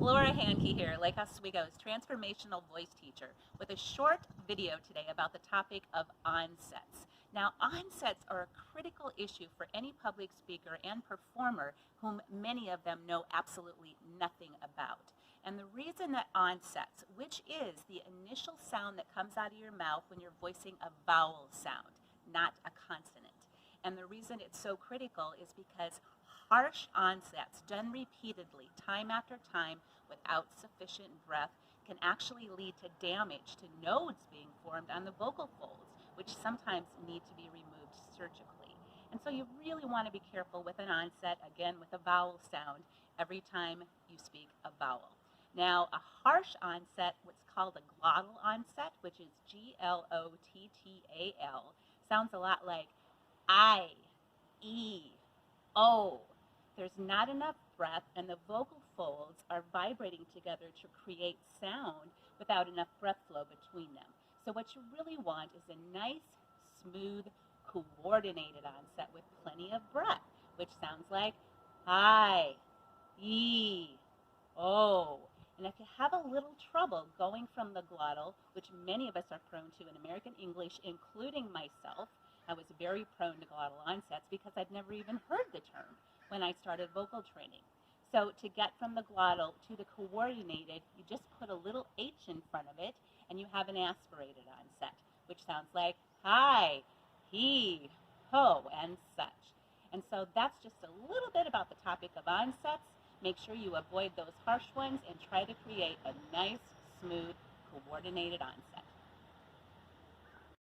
Laura Handke here, Lake Oswego's transformational voice teacher, with a short video today about the topic of onsets. Now, onsets are a critical issue for any public speaker and performer whom many of them know absolutely nothing about. And the reason that onsets, which is the initial sound that comes out of your mouth when you're voicing a vowel sound, not a consonant. And the reason it's so critical is because harsh onsets done repeatedly, time after time, without sufficient breath, can actually lead to damage to nodes being formed on the vocal folds, which sometimes need to be removed surgically. And so you really want to be careful with an onset, again with a vowel sound, every time you speak a vowel. Now, a harsh onset, what's called a glottal onset, which is Glottal, sounds a lot like I, E, O. There's not enough breath, and the vocal folds are vibrating together to create sound without enough breath flow between them. So what you really want is a nice, smooth, coordinated onset with plenty of breath, which sounds like I, E, O. And if you have a little trouble going from the glottal, which many of us are prone to in American English, including myself, I was very prone to glottal onsets because I'd never even heard the term when I started vocal training. So to get from the glottal to the coordinated, you just put a little H in front of it and you have an aspirated onset, which sounds like hi, he, ho, and such. And so that's just a little bit about the topic of onsets. Make sure you avoid those harsh ones and try to create a nice, smooth, coordinated onset.